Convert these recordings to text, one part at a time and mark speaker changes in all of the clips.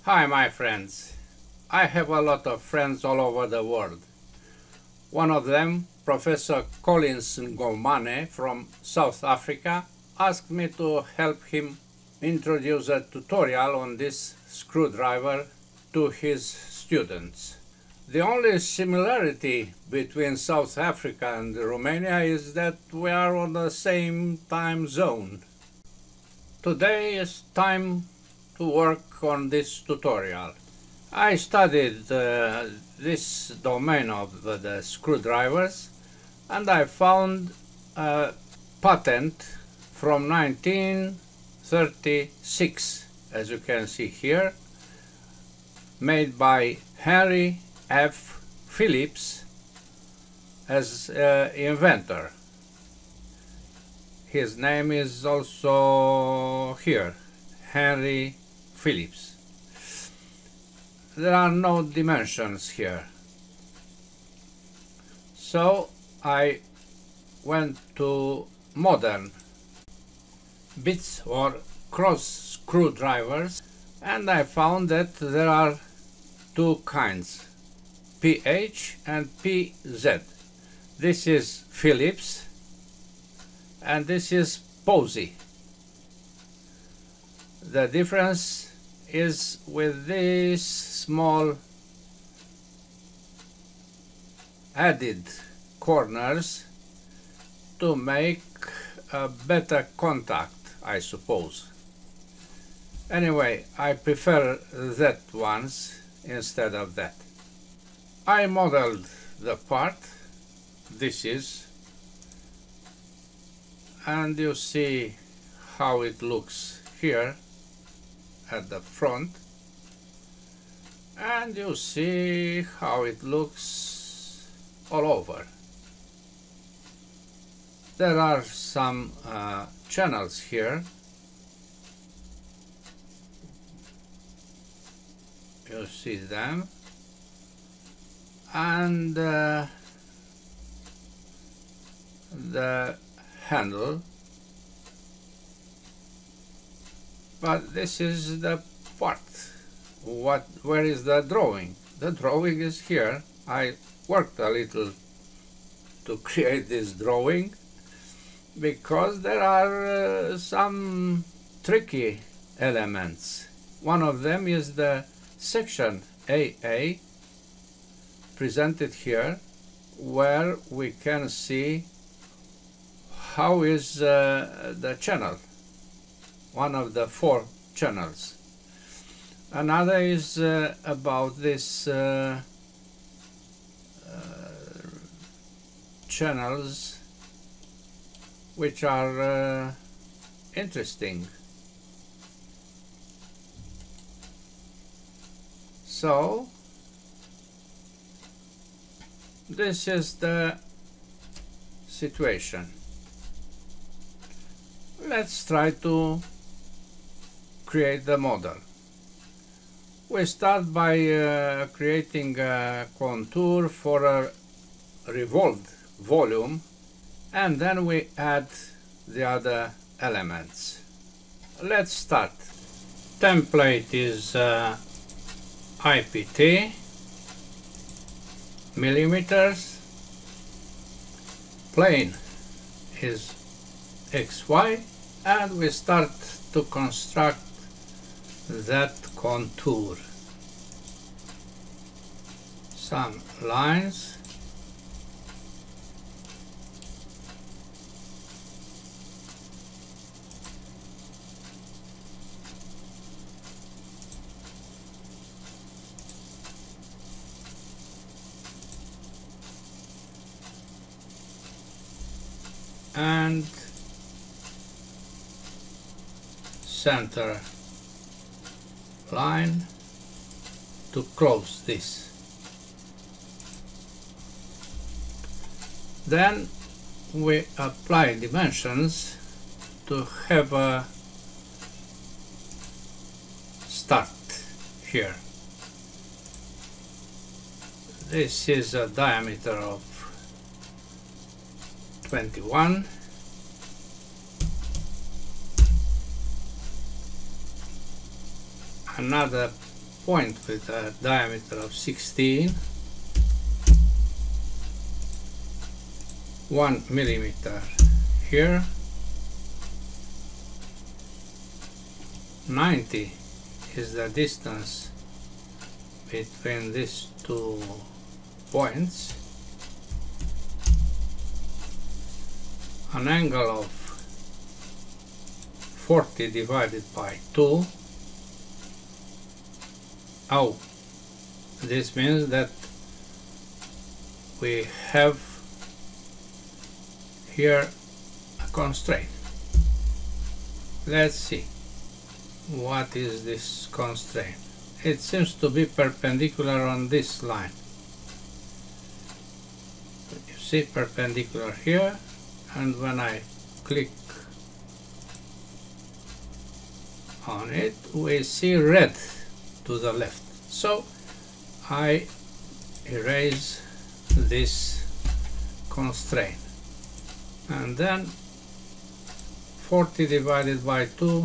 Speaker 1: Hi my friends, I have a lot of friends all over the world. One of them, Professor Collins Ngomane from South Africa, asked me to help him introduce a tutorial on this screwdriver to his students. The only similarity between South Africa and Romania is that we are on the same time zone. Today is time to work on this tutorial. I studied this domain of the screwdrivers and I found a patent from 1936, as you can see here, made by Henry F. Phillips as inventor. His name is also here, Henry Phillips. There are no dimensions here. So I went to modern bits or cross screwdrivers and I found that there are two kinds, PH and PZ. This is Phillips and this is Posey. The difference is with these small added corners to make a better contact, I suppose. Anyway, I prefer that ones instead of that. I modeled the part, this is, and you see how it looks here at the front, and you see how it looks all over. There are some channels here. You see them, and the handle. But this is the part. Where is the drawing? The drawing is here. I worked a little to create this drawing because there are some tricky elements. One of them is the section AA presented here, where we can see how is the channel, one of the four channels. Another is about this channels which are interesting. So this is the situation. Let's try to create the model. We start by creating a contour for a revolved volume, and then we add the other elements. Let's start. Template is IPT, millimeters, plane is XY, and we start to construct that contour. Some lines, and center line to close this. Then we apply dimensions to have a start here. This is a diameter of 21. Another point with a diameter of 16, 1 millimeter here, 90 is the distance between these two points, an angle of 40 divided by 2. Oh, this means that we have here a constraint. Let's see what is this constraint. It seems to be perpendicular on this line. You see, perpendicular here, and when I click on it, we see red to the left. So I erase this constraint, and then 40 divided by 2,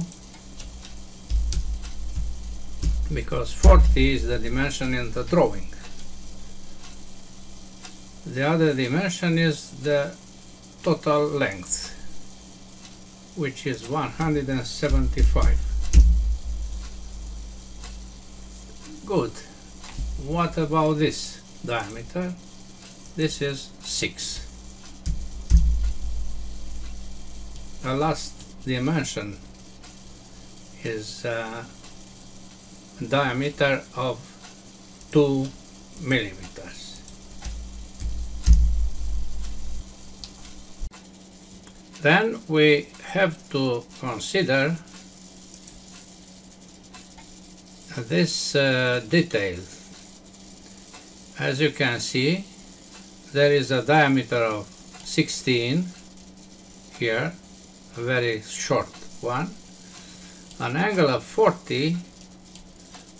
Speaker 1: because 40 is the dimension in the drawing. The other dimension is the total length, which is 175. Good. What about this diameter? This is 6. The last dimension is diameter of 2 millimeters. Then we have to consider this detail. As you can see, there is a diameter of 16 here, a very short one, an angle of 40,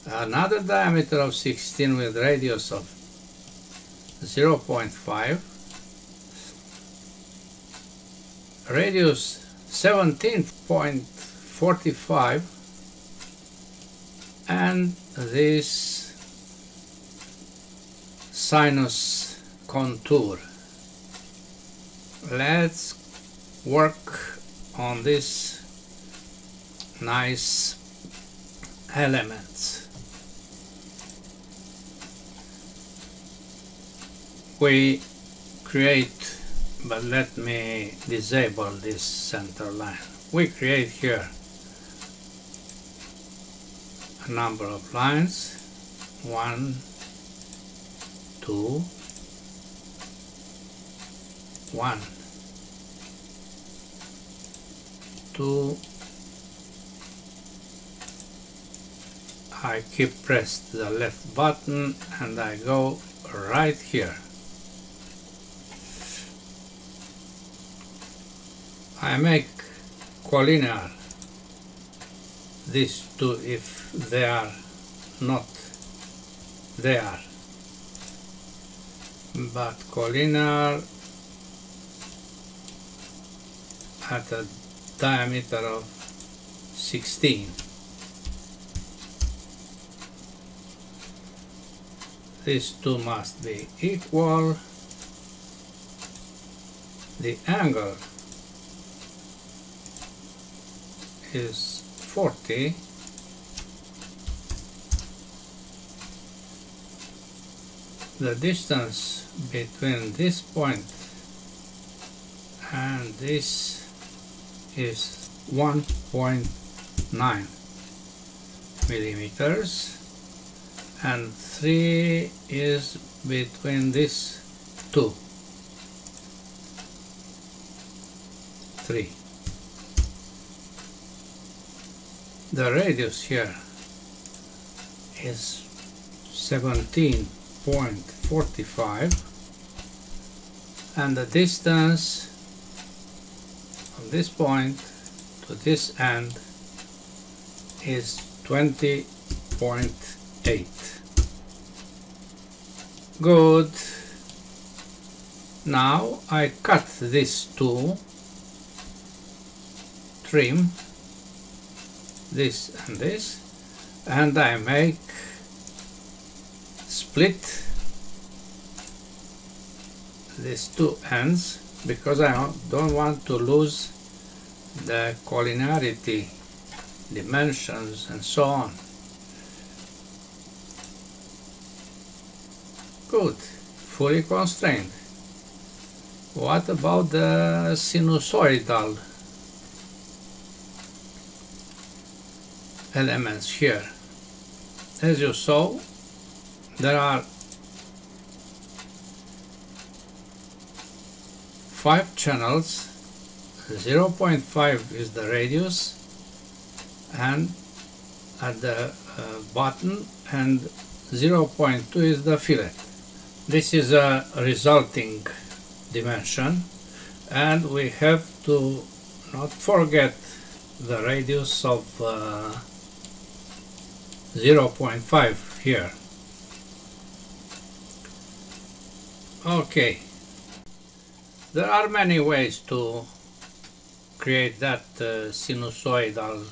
Speaker 1: another diameter of 16 with radius of 0.5, radius 17.45, and this sinus contour. Let's work on these nice elements. We create, but let me disable this center line. We create here a number of lines, 1, 2, 1, 2. I keep pressed the left button and I go right here. I make collinear these two if they are not there, but collinear at a diameter of 16. These two must be equal. The angle is 40. The distance between this point and this is 1.9 millimeters, and 3 is between these two. 3. The radius here is 17.45, and the distance from this point to this end is 20.8. Good. Now I cut these two, trim this and this, and I make split these two ends because I don't want to lose the collinearity, dimensions, and so on. Good, fully constrained. What about the sinusoidal elements here? As you saw, there are 5 channels. 0.5 is the radius, and at the bottom, and 0.2 is the fillet. This is a resulting dimension, and we have to not forget the radius of 0.5 here. Okay, there are many ways to create that sinusoidal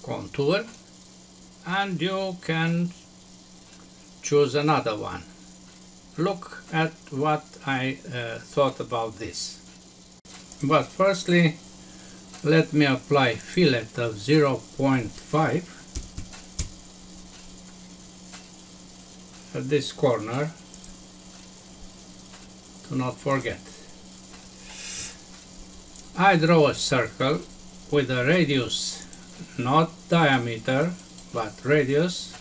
Speaker 1: contour, and you can choose another one. Look at what I thought about this. But firstly, let me apply fillet of 0.5 at this corner, to not forget. I draw a circle with a radius, not diameter, but radius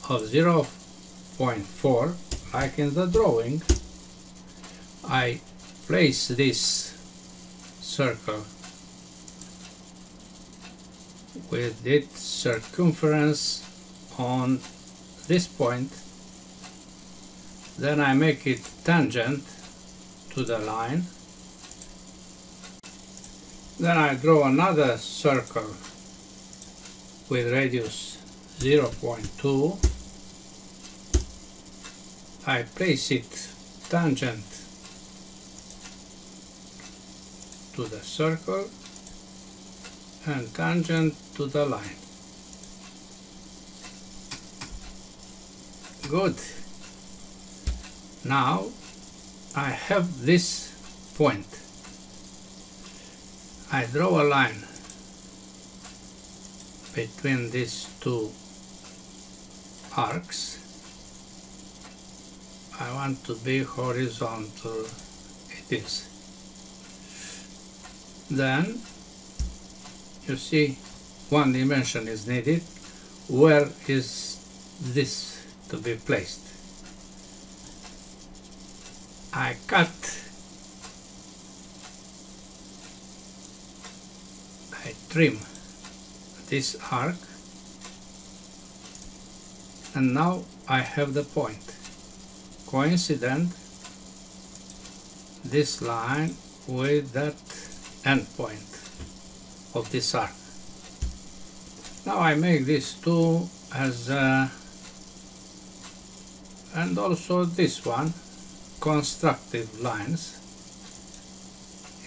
Speaker 1: of 0.4, like in the drawing. I place this circle with its circumference on this point, then I make it tangent to the line. Then I draw another circle with radius 0.2. I place it tangent to the circle and tangent to the line. Good. Now I have this point. I draw a line between these two arcs. I want to be horizontal. It is. Then you see one dimension is needed. Where is this to be placed? I cut, I trim this arc, and now I have the point. Coincident this line with that end point of this arc. Now I make these two as and also this one constructive lines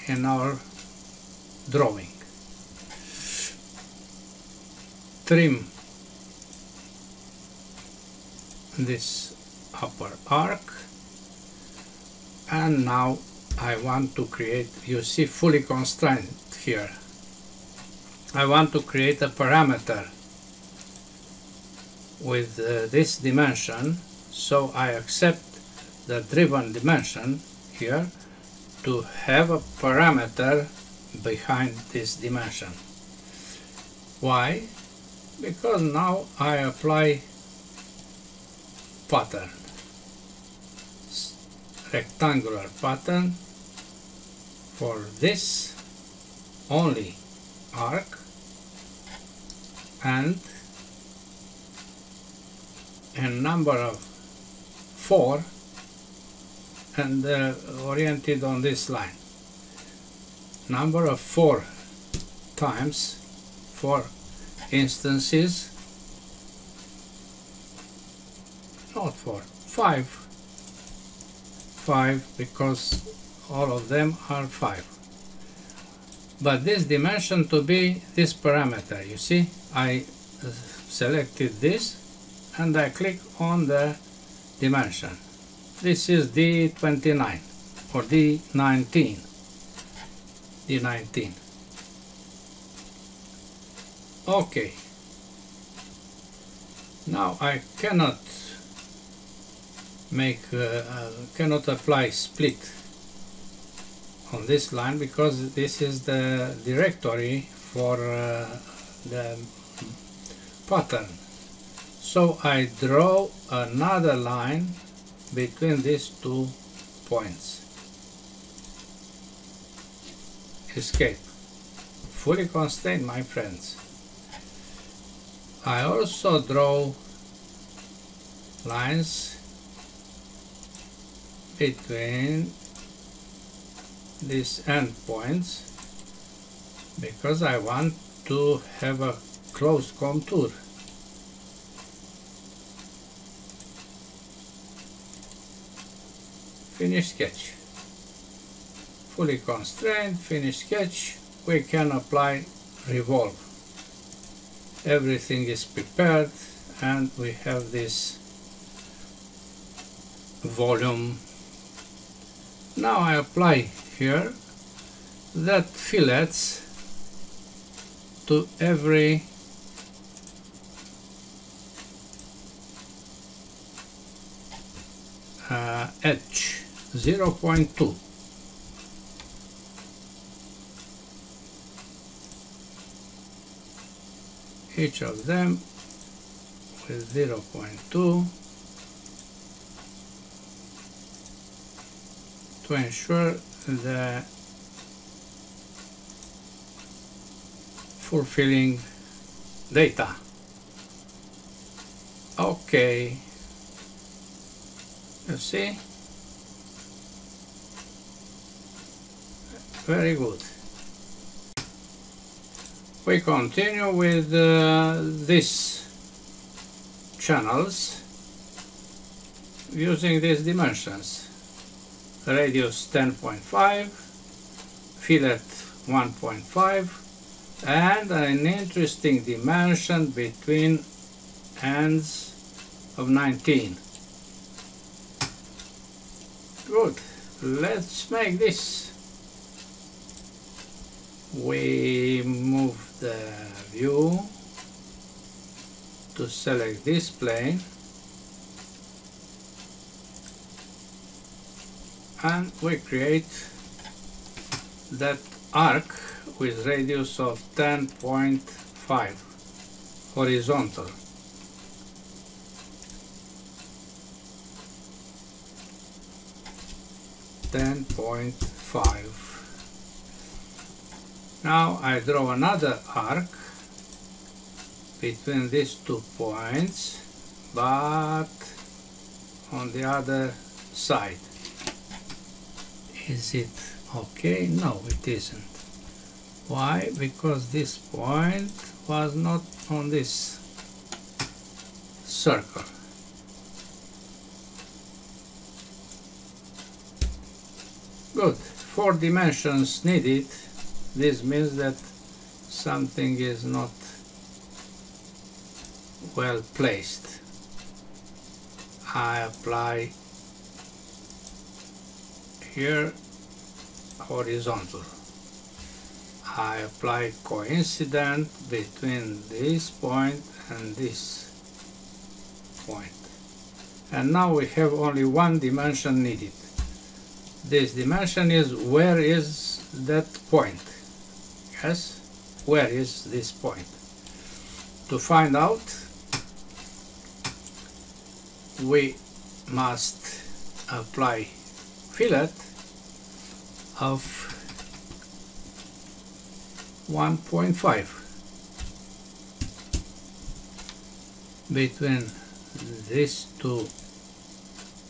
Speaker 1: in our drawing. Trim this upper arc, and now I want to create, you see, fully constrained here. I want to create a parameter with this dimension, so I accept the driven dimension here to have a parameter behind this dimension. Why? Because now I apply pattern, rectangular pattern for this only arc and a number of 4 and oriented on this line. Number of 4 times 4 instances, not 4, 5 because all of them are 5. But this dimension to be this parameter, you see, I selected this and I click on the dimension. This is D29 or D19. D19. Okay. Now I cannot cannot apply split on this line because this is the directory for the pattern. So I draw another line between these 2 points. Escape. Fully constrained, my friends. I also draw lines between these endpoints because I want to have a close contour. Finish sketch. Fully constrained, finish sketch. We can apply revolve. Everything is prepared and we have this volume. Now I apply here that fillets to every edge, 0.2. Each of them with 0.2 to ensure the fulfilling data. Okay, you see, very good. We continue with these channels using these dimensions. Radius 10.5, fillet 1.5, and an interesting dimension between ends of 19. Good, let's make this. We move the view to select this plane and we create that arc with radius of 10.5 horizontal. Now I draw another arc between these 2 points, but on the other side. Is it okay? No, it isn't. Why? Because this point was not on this circle. Good. 4 dimensions needed. This means that something is not well placed. I apply here horizontal. I apply coincident between this point and this point. And now we have only 1 dimension needed. This dimension is where is that point. Yes, where is this point? To find out, we must apply fillet of 1.5 between these 2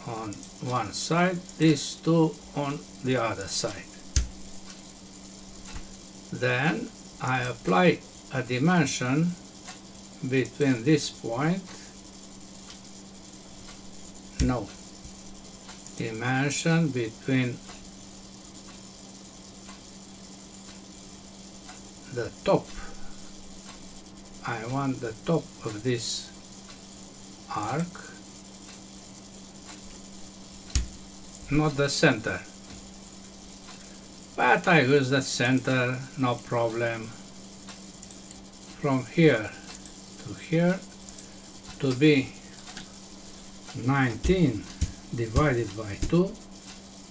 Speaker 1: on one side, these 2 on the other side. Then I apply a dimension between this point, no, dimension between the top. I want the top of this arc, not the center, but I use the center, no problem. From here to be 19 divided by 2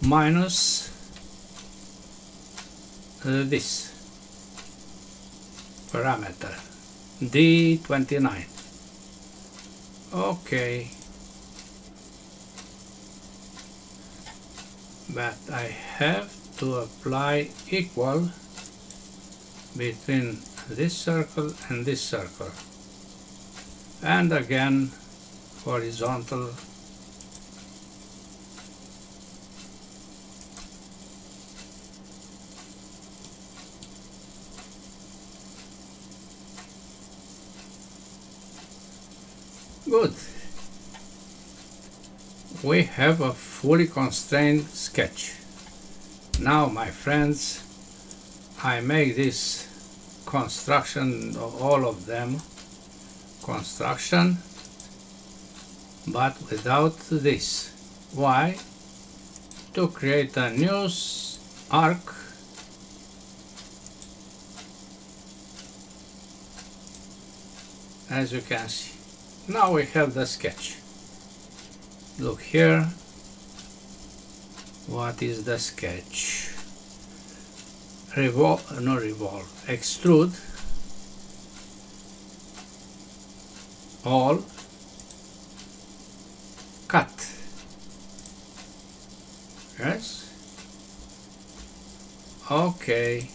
Speaker 1: minus this parameter D29. Okay, but I have to apply equal between this circle and this circle, and again horizontal good. We have a fully constrained sketch. Now, my friends, I make this construction of all of them, construction, but without this. Why? To create a new arc as you can see. Now we have the sketch. Look here. What is the sketch? Extrude all, cut. Yes. Okay.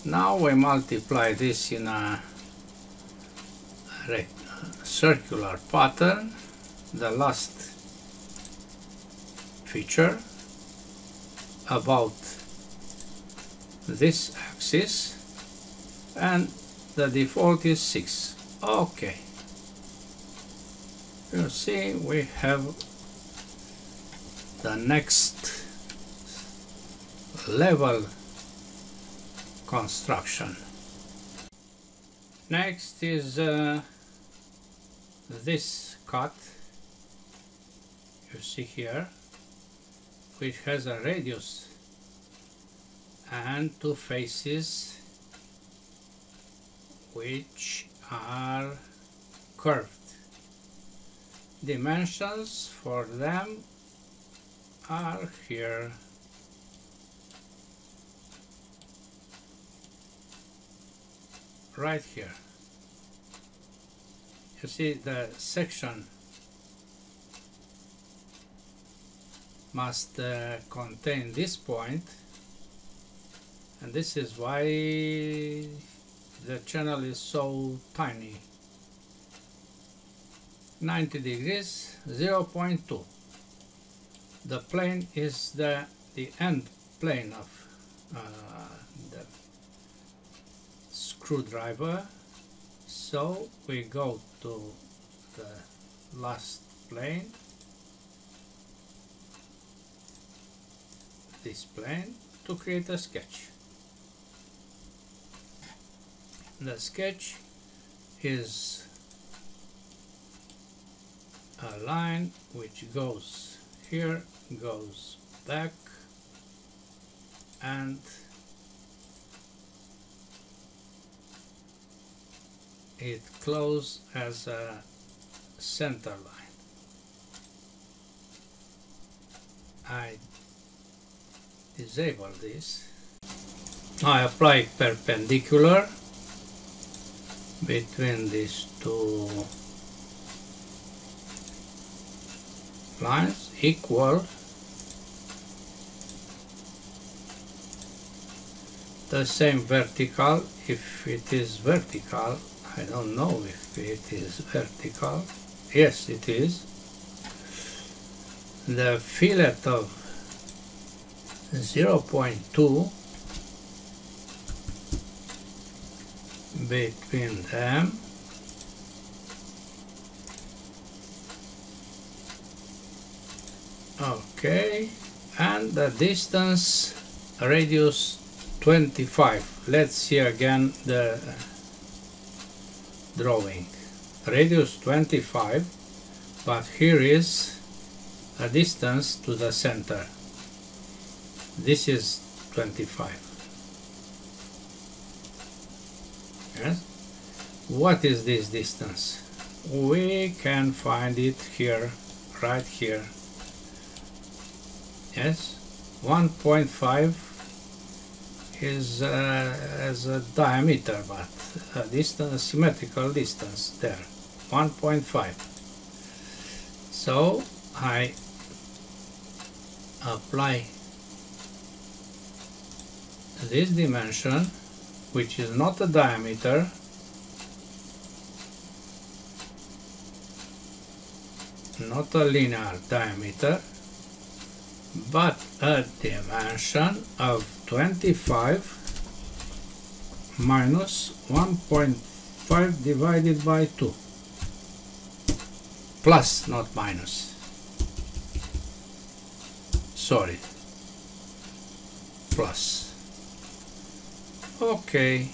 Speaker 1: Now we multiply this in a circular pattern, the last feature about this axis, and the default is 6. Okay, you see we have the next level construction. Next is this cut you see here, which has a radius and two faces which are curved. Dimensions for them are here. Right here. You see the section must contain this point, and this is why the channel is so tiny. 90 degrees, 0.2. The plane is the end plane of the screwdriver, so we go to the last plane, this plane, to create a sketch. The sketch is a line which goes here, goes back, and it closes as a center line. I disable this. I apply perpendicular between these two lines, equal the same vertical. If it is vertical, I don't know if it is vertical. Yes, it is. The fillet of 0.2 between them, okay, and the distance radius 25. Let's see again the drawing. radius 25, but here is a distance to the center. This is 25. Yes? What is this distance? We can find it here, right here. Yes, 1.5 is as a diameter, but a distance, symmetrical distance there, 1.5. So I apply this dimension, which is not a diameter, not a linear diameter, but a dimension of 25 minus 1.5 divided by 2, plus, not minus, sorry, plus. Okay.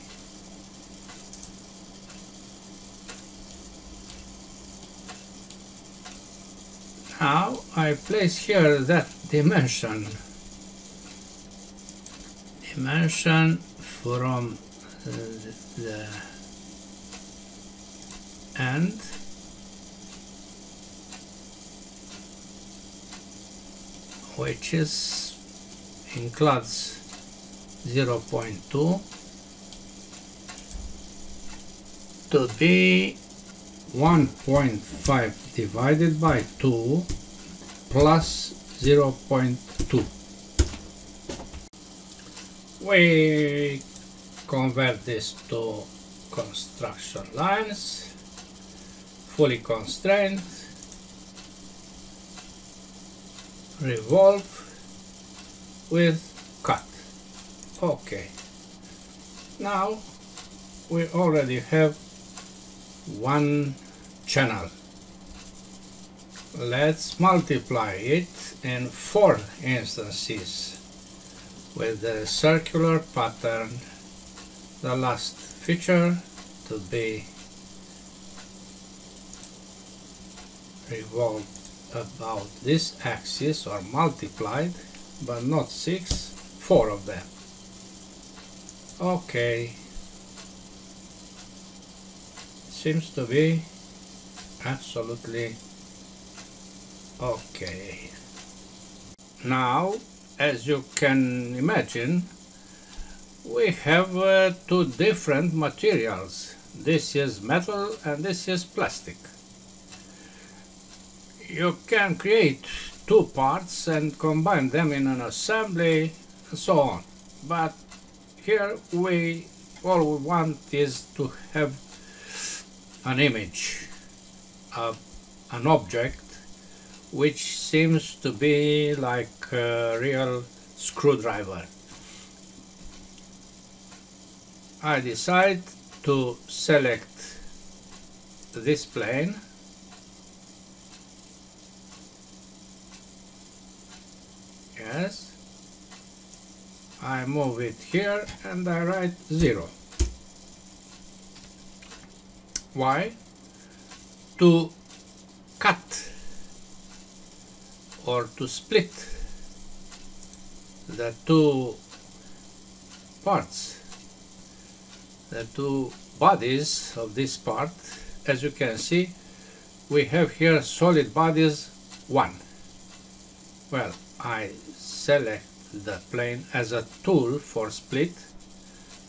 Speaker 1: Now I place here that dimension from the end which is includes 0.2 to be 1.5 divided by 2 plus 0.2. We convert this to construction lines, fully constrained, revolve with cut. Okay, now we already have one channel. Let's multiply it in 4 instances with the circular pattern, the last feature to be revolved about this axis or multiplied, but not 6, 4 of them. Okay, seems to be absolutely okay. Now, as you can imagine, we have 2 different materials. This is metal and this is plastic. You can create 2 parts and combine them in an assembly and so on, but here all we want is to have an image of an object which seems to be like a real screwdriver. I decide to select this plane yes, I move it here and I write 0. Why? To cut or to split the 2 parts, the 2 bodies of this part. As you can see, we have here solid bodies 1. Well, I select the plane as a tool for split,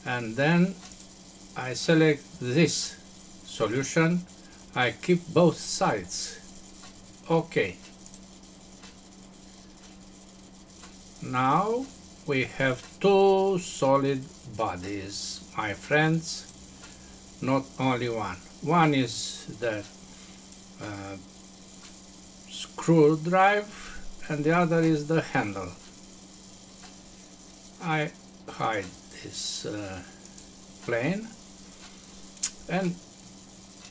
Speaker 1: and then I select this solution. I keep both sides. Okay. Now we have 2 solid bodies, my friends, not only one. One is the screwdriver and the other is the handle. I hide this plane, and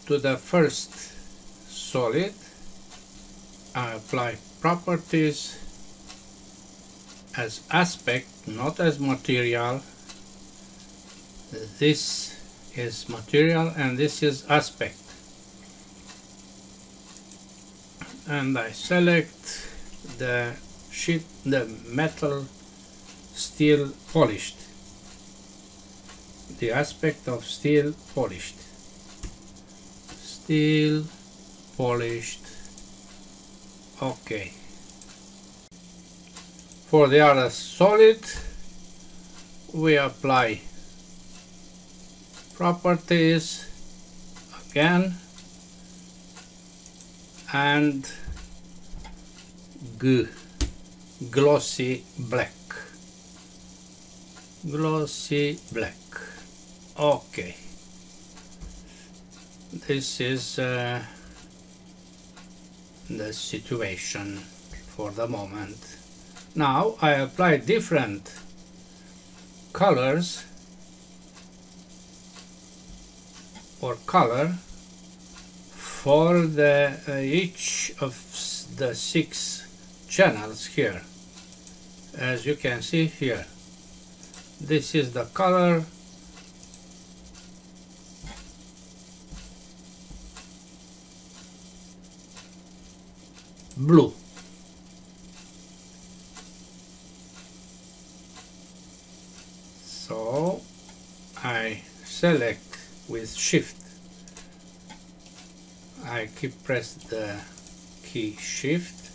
Speaker 1: to the first solid I apply properties as aspect, not as material. This is material and this is aspect. and I select the sheet, the metal steel polished, the aspect of steel polished, steel polished. Okay. For the other solid, we apply properties again and glossy black. Glossy black. Okay. This is the situation for the moment. Now I apply different colors or color for the each of the 6 channels here. As you can see here, this is the color blue. So I select with Shift. I keep press the key Shift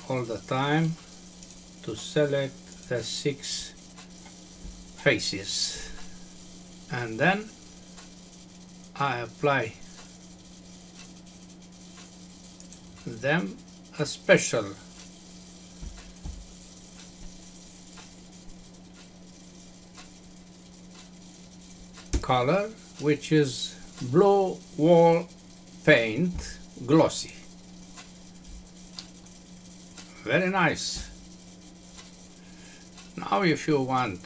Speaker 1: all the time to select the 6 faces, and then I apply them a special color, which is blue wall paint glossy. Very nice. Now if you want,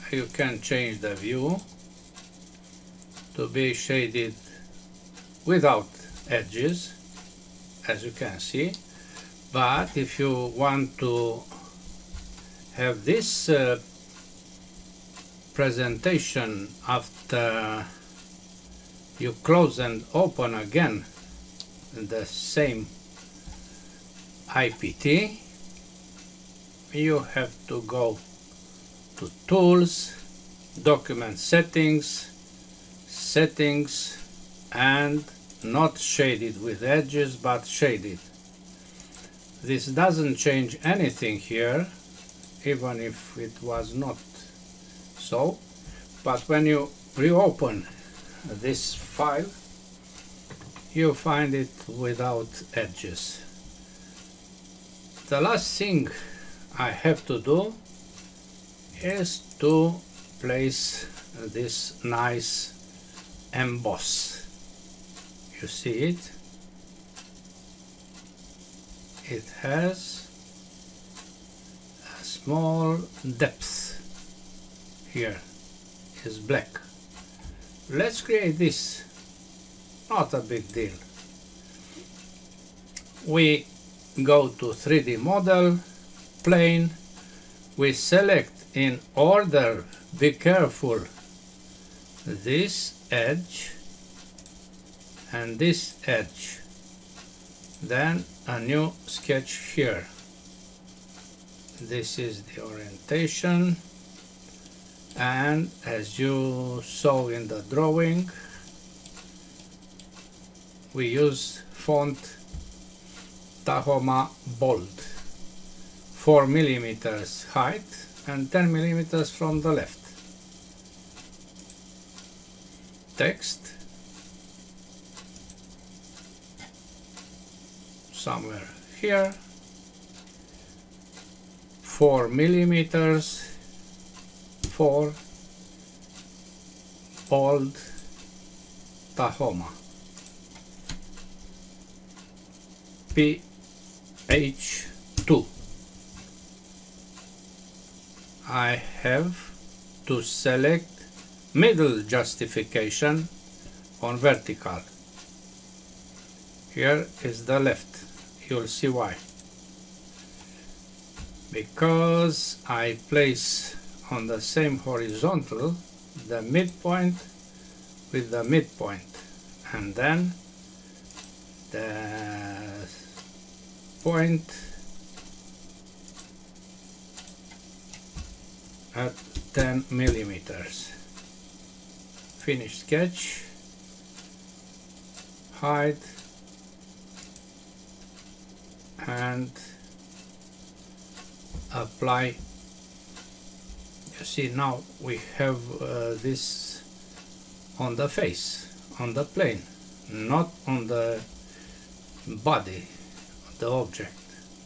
Speaker 1: you can change the view to be shaded without edges, as you can see. But if you want to have this presentation after you close and open again the same IPT, you have to go to Tools, Document Settings, Settings, and not shaded with edges but shaded. This doesn't change anything here, even if it was not so, but when you reopen this file you find it without edges. The last thing I have to do is to place this nice emboss. You see it? It has a small depth. Here is black. Let's create this. Not a big deal. We go to 3D model, plane. We select in order, be careful, this edge and this edge. Then a new sketch here. This is the orientation, and as you saw in the drawing, we use font Tahoma Bold, 4 millimeters height and 10 millimeters from the left. Text somewhere here, 4 millimeters for Bold Tahoma. PH2. I have to select middle justification on vertical. Here is the left. You'll see why. Because I place on the same horizontal the midpoint with the midpoint, and then the point at 10 millimeters. Finish sketch, hide, and apply. You see, now we have this on the face, on the plane, not on the body of the object.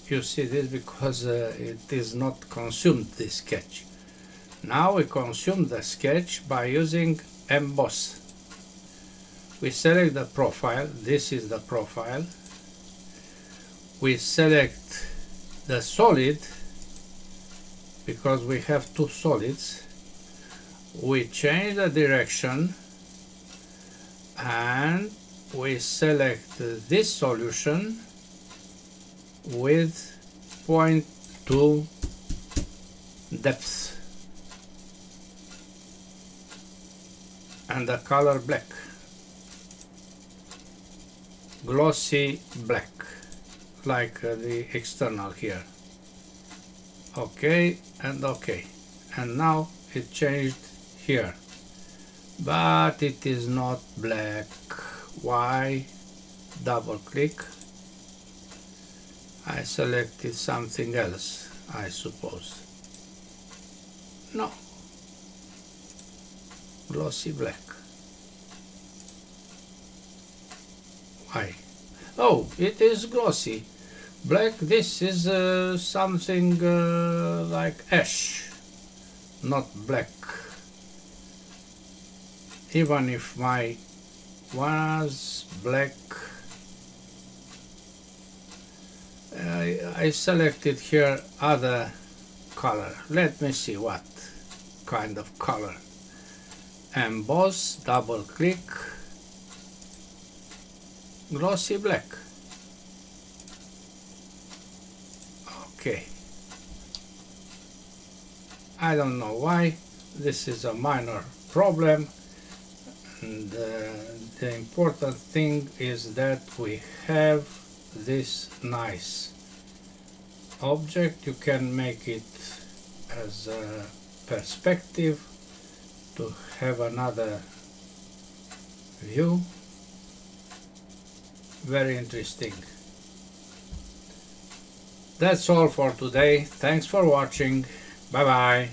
Speaker 1: You see this because it is not consumed, this sketch. Now we consume the sketch by using emboss. We select the profile. This is the profile. We select the solid because we have two solids. We change the direction and we select this solution with 0.2 depth and the color black, glossy black, like the external here. OK and OK, and now it changed here, but it is not black. Why? Double click. I selected something else, I suppose. No, glossy black. Why? Oh, it is glossy black. This is something like ash, not black. Even if my was black, I selected here other color. Let me see what kind of color. Emboss, double click, glossy black. Okay, I don't know why. This is a minor problem, and the important thing is that we have this nice object. You can make it as a perspective to have another view. Very interesting. That's all for today. Thanks for watching. Bye bye.